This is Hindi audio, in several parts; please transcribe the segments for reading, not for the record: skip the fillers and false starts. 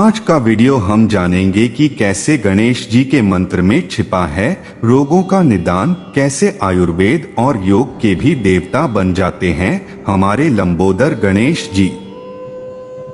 आज का वीडियो हम जानेंगे कि कैसे गणेश जी के मंत्र में छिपा है रोगों का निदान, कैसे आयुर्वेद और योग के भी देवता बन जाते हैं हमारे लंबोदर गणेश जी।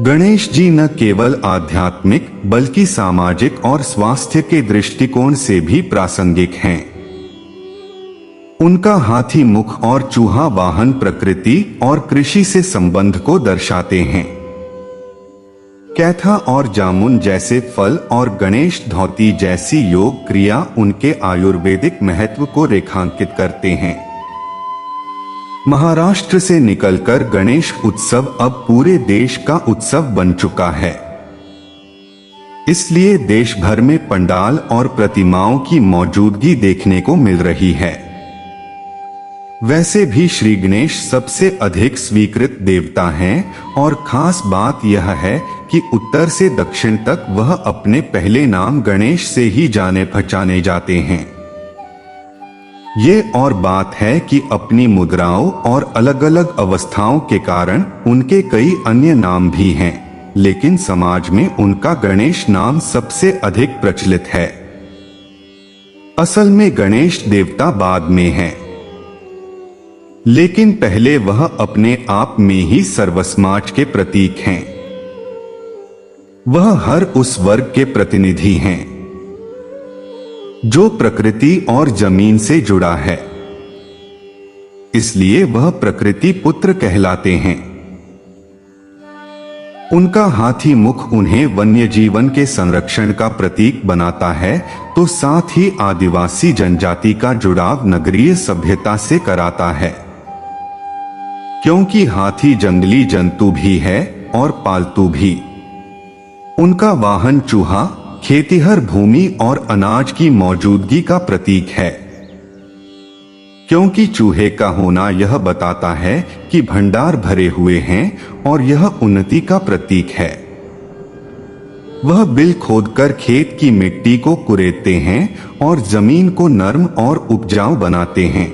गणेश जी न केवल आध्यात्मिक बल्कि सामाजिक और स्वास्थ्य के दृष्टिकोण से भी प्रासंगिक हैं। उनका हाथी मुख और चूहा वाहन प्रकृति और कृषि से संबंध को दर्शाते हैं। कैथा और जामुन जैसे फल और गणेश धौती जैसी योग क्रिया उनके आयुर्वेदिक महत्व को रेखांकित करते हैं। महाराष्ट्र से निकलकर गणेश उत्सव अब पूरे देश का उत्सव बन चुका है। इसलिए देश भर में पंडाल और प्रतिमाओं की मौजूदगी देखने को मिल रही है। वैसे भी श्री गणेश सबसे अधिक स्वीकृत देवता हैं और खास बात यह है कि उत्तर से दक्षिण तक वह अपने पहले नाम गणेश से ही जाने पहचाने जाते हैं। ये और बात है कि अपनी मुद्राओं और अलग अलग अवस्थाओं के कारण उनके कई अन्य नाम भी हैं, लेकिन समाज में उनका गणेश नाम सबसे अधिक प्रचलित है। असल में गणेश देवता बाद में है, लेकिन पहले वह अपने आप में ही सर्वसमाज के प्रतीक हैं। वह हर उस वर्ग के प्रतिनिधि हैं जो प्रकृति और जमीन से जुड़ा है, इसलिए वह प्रकृति पुत्र कहलाते हैं। उनका हाथी मुख उन्हें वन्य जीवन के संरक्षण का प्रतीक बनाता है, तो साथ ही आदिवासी जनजाति का जुड़ाव नगरीय सभ्यता से कराता है, क्योंकि हाथी जंगली जंतु भी है और पालतू भी। उनका वाहन चूहा खेतिहर भूमि और अनाज की मौजूदगी का प्रतीक है, क्योंकि चूहे का होना यह बताता है कि भंडार भरे हुए हैं और यह उन्नति का प्रतीक है। वह बिल खोदकर खेत की मिट्टी को कुरेदते हैं और जमीन को नर्म और उपजाऊ बनाते हैं।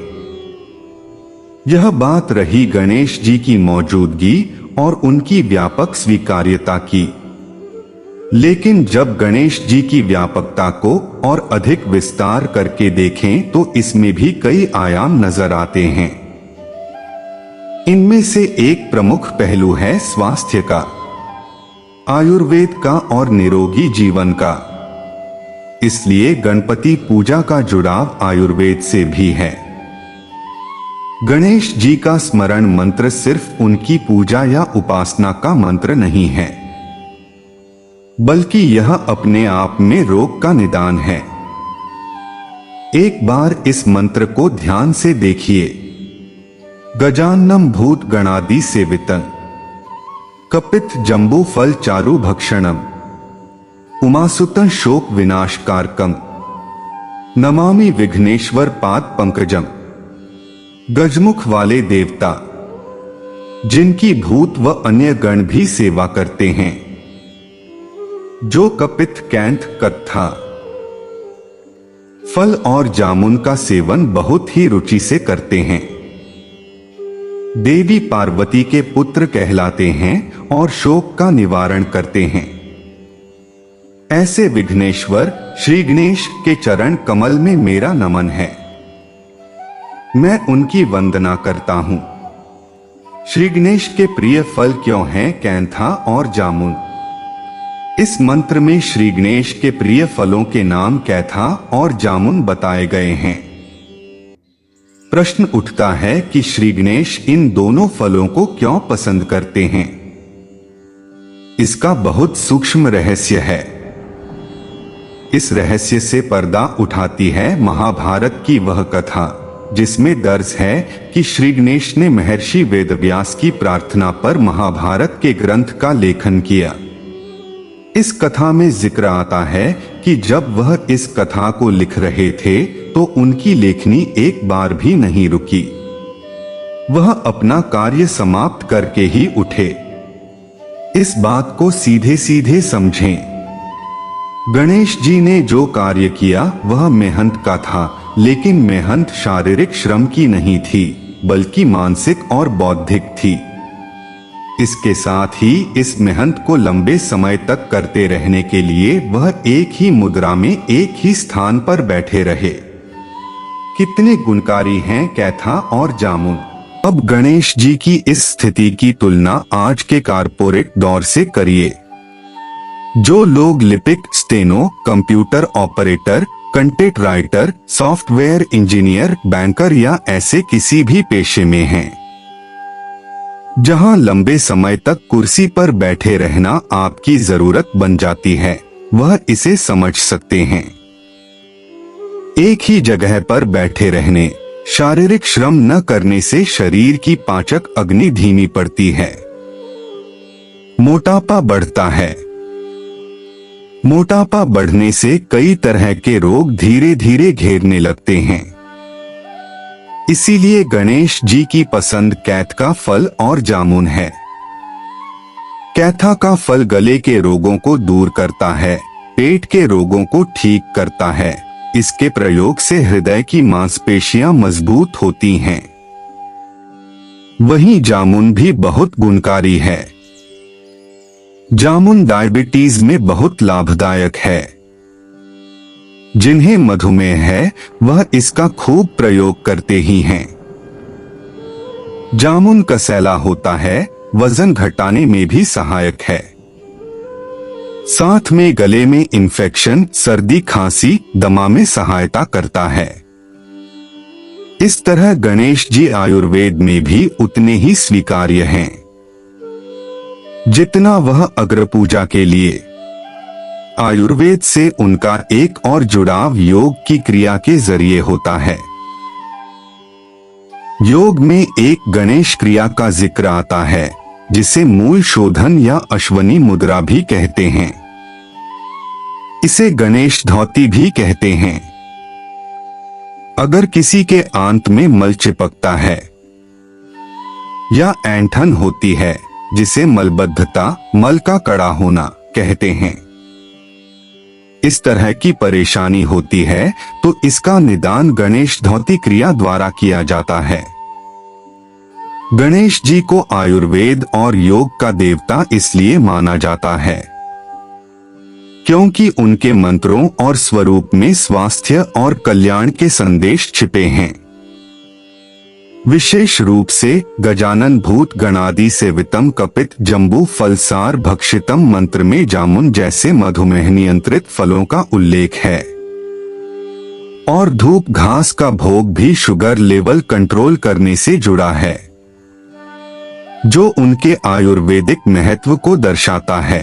यह बात रही गणेश जी की मौजूदगी और उनकी व्यापक स्वीकार्यता की। लेकिन जब गणेश जी की व्यापकता को और अधिक विस्तार करके देखें तो इसमें भी कई आयाम नजर आते हैं। इनमें से एक प्रमुख पहलू है स्वास्थ्य का, आयुर्वेद का और निरोगी जीवन का। इसलिए गणपति पूजा का जुड़ाव आयुर्वेद से भी है। गणेश जी का स्मरण मंत्र सिर्फ उनकी पूजा या उपासना का मंत्र नहीं है, बल्कि यह अपने आप में रोग का निदान है। एक बार इस मंत्र को ध्यान से देखिए। गजाननम भूत गणादि सेवितं कपित जंबू फल चारु भक्षणम उमासुतं शोक विनाशकारकम नमामि विघ्नेश्वर पाद पंकजम। गजमुख वाले देवता जिनकी भूत व अन्य गण भी सेवा करते हैं, जो कपित कैंथ कत्था फल और जामुन का सेवन बहुत ही रुचि से करते हैं, देवी पार्वती के पुत्र कहलाते हैं और शोक का निवारण करते हैं। ऐसे विघ्नेश्वर श्री गणेश के चरण कमल में मेरा नमन है। मैं उनकी वंदना करता हूं। श्री गणेश के प्रिय फल क्यों हैं कैंथा और जामुन? इस मंत्र में श्री गणेश के प्रिय फलों के नाम कैथा और जामुन बताए गए हैं। प्रश्न उठता है कि श्री गणेश इन दोनों फलों को क्यों पसंद करते हैं? इसका बहुत सूक्ष्म रहस्य है। इस रहस्य से पर्दा उठाती है महाभारत की वह कथा जिसमें दर्ज है कि श्री गणेश ने महर्षि वेदव्यास की प्रार्थना पर महाभारत के ग्रंथ का लेखन किया। इस कथा में जिक्र आता है कि जब वह इस कथा को लिख रहे थे तो उनकी लेखनी एक बार भी नहीं रुकी। वह अपना कार्य समाप्त करके ही उठे। इस बात को सीधे सीधे समझें। गणेश जी ने जो कार्य किया वह मेहनत का था, लेकिन मेहनत शारीरिक श्रम की नहीं थी, बल्कि मानसिक और बौद्धिक थी। इसके साथ ही इस मेहनत को लंबे समय तक करते रहने के लिए वह एक ही मुद्रा में एक ही स्थान पर बैठे रहे। कितने गुणकारी हैं कैथा और जामुन। अब गणेश जी की इस स्थिति की तुलना आज के कारपोरेट दौर से करिए। जो लोग लिपिक, steno, computer operator, content writer, software engineer, banker या ऐसे किसी भी पेशे में हैं, जहां लंबे समय तक कुर्सी पर बैठे रहना आपकी जरूरत बन जाती है, वह इसे समझ सकते हैं। एक ही जगह पर बैठे रहने, शारीरिक श्रम न करने से शरीर की पाचक अग्नि धीमी पड़ती है, मोटापा बढ़ता है। मोटापा बढ़ने से कई तरह के रोग धीरे धीरे घेरने लगते हैं। इसीलिए गणेश जी की पसंद कैथ का फल और जामुन है। कैथा का फल गले के रोगों को दूर करता है, पेट के रोगों को ठीक करता है। इसके प्रयोग से हृदय की मांसपेशियां मजबूत होती हैं। वहीं जामुन भी बहुत गुणकारी है। जामुन डायबिटीज में बहुत लाभदायक है। जिन्हें मधुमेह है वह इसका खूब प्रयोग करते ही हैं। जामुन कसैला होता है, वजन घटाने में भी सहायक है। साथ में गले में इन्फेक्शन, सर्दी, खांसी, दमा में सहायता करता है। इस तरह गणेश जी आयुर्वेद में भी उतने ही स्वीकार्य हैं जितना वह अग्र पूजा के लिए। आयुर्वेद से उनका एक और जुड़ाव योग की क्रिया के जरिए होता है। योग में एक गणेश क्रिया का जिक्र आता है जिसे मूल शोधन या अश्वनी मुद्रा भी कहते हैं। इसे गणेश धौती भी कहते हैं। अगर किसी के आंत में मल चिपकता है या ऐंठन होती है, जिसे मलबद्धता, मल का कड़ा होना कहते हैं, इस तरह की परेशानी होती है तो इसका निदान गणेश धौती क्रिया द्वारा किया जाता है। गणेश जी को आयुर्वेद और योग का देवता इसलिए माना जाता है क्योंकि उनके मंत्रों और स्वरूप में स्वास्थ्य और कल्याण के संदेश छिपे हैं। विशेष रूप से गजानन भूत गणादि सेवितम कपित जम्बू फलसार भक्षितम मंत्र में जामुन जैसे मधुमेह नियंत्रित फलों का उल्लेख है। और धूप घास का भोग भी शुगर लेवल कंट्रोल करने से जुड़ा है, जो उनके आयुर्वेदिक महत्व को दर्शाता है।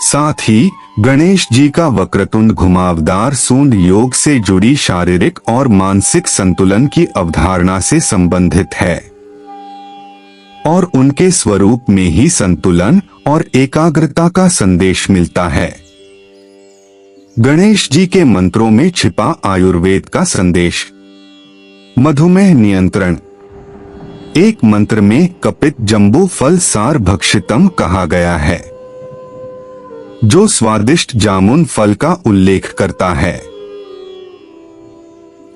साथ ही गणेश जी का वक्रतुंड घुमावदार सूंड योग से जुड़ी शारीरिक और मानसिक संतुलन की अवधारणा से संबंधित है और उनके स्वरूप में ही संतुलन और एकाग्रता का संदेश मिलता है। गणेश जी के मंत्रों में छिपा आयुर्वेद का संदेश। मधुमेह नियंत्रण। एक मंत्र में कपित जम्बू फल सार भक्षितम कहा गया है, जो स्वादिष्ट जामुन फल का उल्लेख करता है।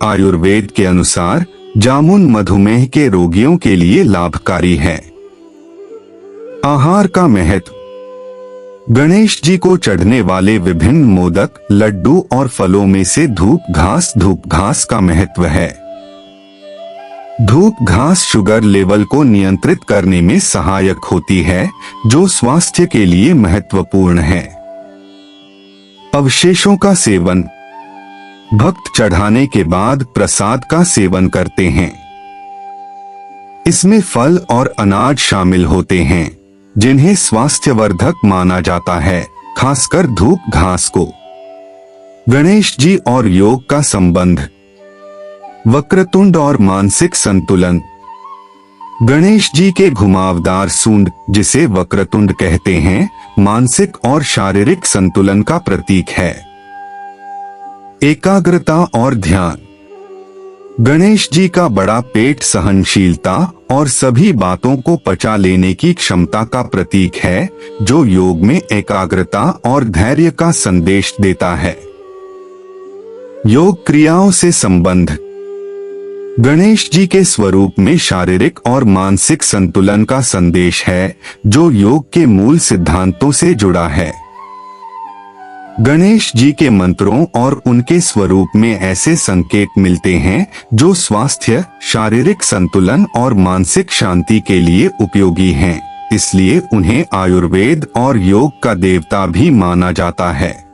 आयुर्वेद के अनुसार जामुन मधुमेह के रोगियों के लिए लाभकारी है। आहार का महत्व। गणेश जी को चढ़ने वाले विभिन्न मोदक, लड्डू और फलों में से धूप घास का महत्व है। धूप घास शुगर लेवल को नियंत्रित करने में सहायक होती है, जो स्वास्थ्य के लिए महत्वपूर्ण है। अवशेषों का सेवन। भक्त चढ़ाने के बाद प्रसाद का सेवन करते हैं। इसमें फल और अनाज शामिल होते हैं, जिन्हें स्वास्थ्यवर्धक माना जाता है, खासकर धूप घास को। गणेश जी और योग का संबंध। वक्रतुंड और मानसिक संतुलन। गणेश जी के घुमावदार सूंड, जिसे वक्रतुंड कहते हैं, मानसिक और शारीरिक संतुलन का प्रतीक है। एकाग्रता और ध्यान। गणेश जी का बड़ा पेट सहनशीलता और सभी बातों को पचा लेने की क्षमता का प्रतीक है, जो योग में एकाग्रता और धैर्य का संदेश देता है। योग क्रियाओं से संबंध। गणेश जी के स्वरूप में शारीरिक और मानसिक संतुलन का संदेश है, जो योग के मूल सिद्धांतों से जुड़ा है। गणेश जी के मंत्रों और उनके स्वरूप में ऐसे संकेत मिलते हैं जो स्वास्थ्य, शारीरिक संतुलन और मानसिक शांति के लिए उपयोगी हैं। इसलिए उन्हें आयुर्वेद और योग का देवता भी माना जाता है।